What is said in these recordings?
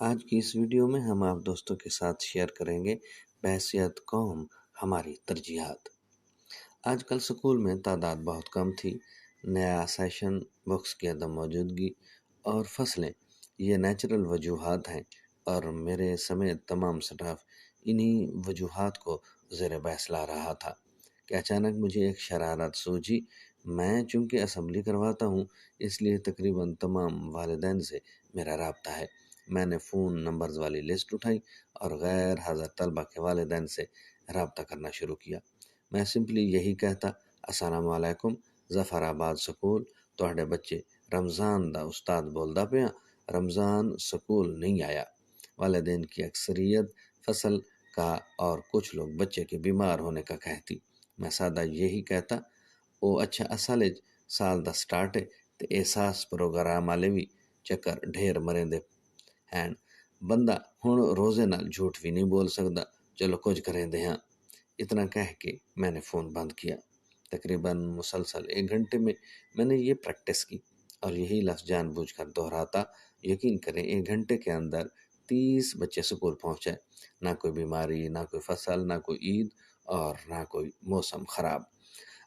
آج کی اس ویڈیو میں ہم آپ دوستوں کے ساتھ شیئر کریں گے بحیثیت قوم ہماری ترجیحات۔ آج کل سکول میں تعداد بہت کم تھی، نیا سیشن، بکس کی عدم موجودگی اور فصلیں یہ نیچرل وجوہات ہیں، اور میرے سمیت تمام سٹاف انہی وجوہات کو زیر بحث لا رہا تھا کہ اچانک مجھے ایک شرارت سوچی۔ میں چونکہ اسمبلی کرواتا ہوں، اس لیے تقریباً تمام والدین سے میرا رابطہ ہے۔ میں نے فون نمبرز والی لسٹ اٹھائی اور غیر حاضر طلبہ کے والدین سے رابطہ کرنا شروع کیا۔ میں سمپلی یہی کہتا، السلام علیکم، ظفر آباد سکول تہاڈے بچے رمضان دا استاد بولدا پیا، رمضان سکول نہیں آیا۔ والدین کی اکثریت فصل کا اور کچھ لوگ بچے کے بیمار ہونے کا کہتی۔ میں سادہ یہی کہتا، او اچھا اصل سال دا سٹارٹ ہے تے احساس پروگرام والے بھی چکر ڈھیر مریں دے ہیں۔ بندہ ہن روزے نال جھوٹ بھی نہیں بول سکدا، چلو کچھ کریں دے ہاں۔ اتنا کہہ کے میں نے فون بند کیا۔ تقریباً مسلسل 1 گھنٹے میں نے یہ پریکٹس کی اور یہی لفظ جان بوجھ کر دہراتا۔ یقین کریں 1 گھنٹے کے اندر 30 بچے سکول پہنچے، نہ کوئی بیماری، نہ کوئی فصل، نہ کوئی عید اور نہ کوئی موسم خراب۔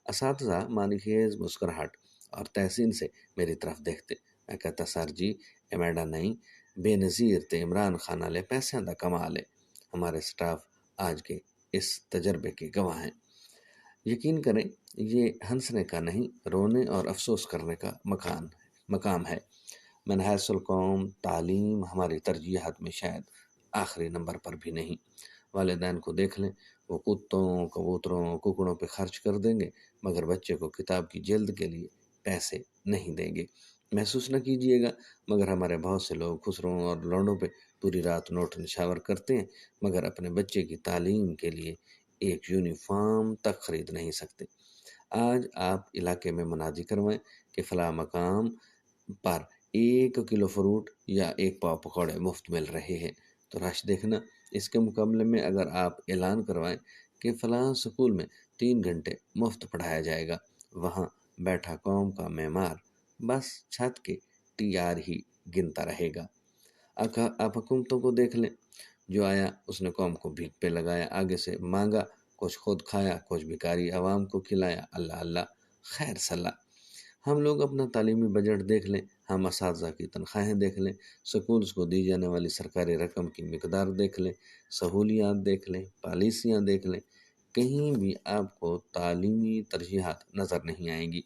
اساتذہ مانی خیز مسکراہٹ اور تحسین سے میری طرف دیکھتے۔ میں کہتا، سر جی اے میڈا نہیں، بے نظیر تے عمران خان والے پیسے دا کمال ہے۔ ہمارے سٹاف آج کے اس تجربے کے گواہ ہیں۔ یقین کریں یہ ہنسنے کا نہیں، رونے اور افسوس کرنے کا مقام ہے۔ منحاص القوم تعلیم ہماری ترجیحات میں شاید آخری نمبر پر بھی نہیں۔ والدین کو دیکھ لیں، وہ کتوں، کبوتروں، ککڑوں پہ خرچ کر دیں گے مگر بچے کو کتاب کی جلد کے لیے پیسے نہیں دیں گے۔ محسوس نہ کیجیے گا مگر ہمارے بہت سے لوگ خسروں اور لونڈوں پہ پوری رات نوٹ نشاور کرتے ہیں مگر اپنے بچے کی تعلیم کے لیے ایک یونیفارم تک خرید نہیں سکتے۔ آج آپ علاقے میں منادی کروائیں کہ فلاں مقام پر 1 کلو فروٹ یا 1 پاؤ پکوڑے مفت مل رہے ہیں تو رش دیکھنا۔ اس کے مقابلے میں اگر آپ اعلان کروائیں کہ فلاں سکول میں 3 گھنٹے مفت پڑھایا جائے گا، وہاں بیٹھا قوم کا معمار بس چھت کے TR ہی گنتا رہے گا۔ آپ حکومتوں کو دیکھ لیں، جو آیا اس نے قوم کو بھیک پہ لگایا، آگے سے مانگا، کچھ خود کھایا، کچھ بھکاری عوام کو کھلایا۔ اللہ اللہ خیر صلاح۔ ہم لوگ اپنا تعلیمی بجٹ دیکھ لیں، ہم اساتذہ کی تنخواہیں دیکھ لیں، سکولز کو دی جانے والی سرکاری رقم کی مقدار دیکھ لیں، سہولیات دیکھ لیں، پالیسیاں دیکھ لیں، کہیں بھی آپ کو تعلیمی ترجیحات نظر نہیں آئیں گی۔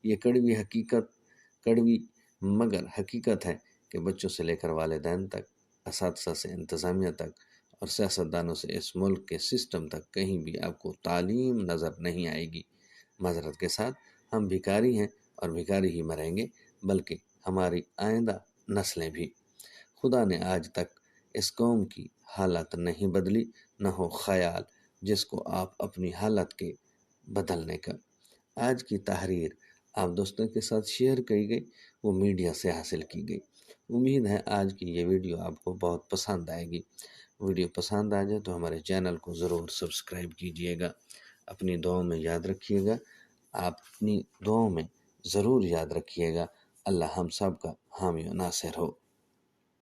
یہ کڑوی مگر حقیقت ہے کہ بچوں سے لے کر والدین تک، اساتذہ سے انتظامیہ تک اور سیاستدانوں سے اس ملک کے سسٹم تک کہیں بھی آپ کو تعلیم نظر نہیں آئے گی۔ معذرت کے ساتھ ہم بھکاری ہیں اور بھکاری ہی مریں گے، بلکہ ہماری آئندہ نسلیں بھی۔ خدا نے آج تک اس قوم کی حالت نہیں بدلی، نہ ہو خیال جس کو آپ اپنی حالت کے بدلنے کا۔ آج کی تحریر آپ دوستوں کے ساتھ شیئر کی گئی، وہ میڈیا سے حاصل کی گئی۔ امید ہے آج کی یہ ویڈیو آپ کو بہت پسند آئے گی۔ ویڈیو پسند آ جائے تو ہمارے چینل کو ضرور سبسکرائب کیجیے گا۔ اپنی دعاؤں میں یاد رکھیے گا، آپ اپنی دعاؤں میں ضرور یاد رکھیے گا، اللہ ہم سب کا حامی و ناصر ہو۔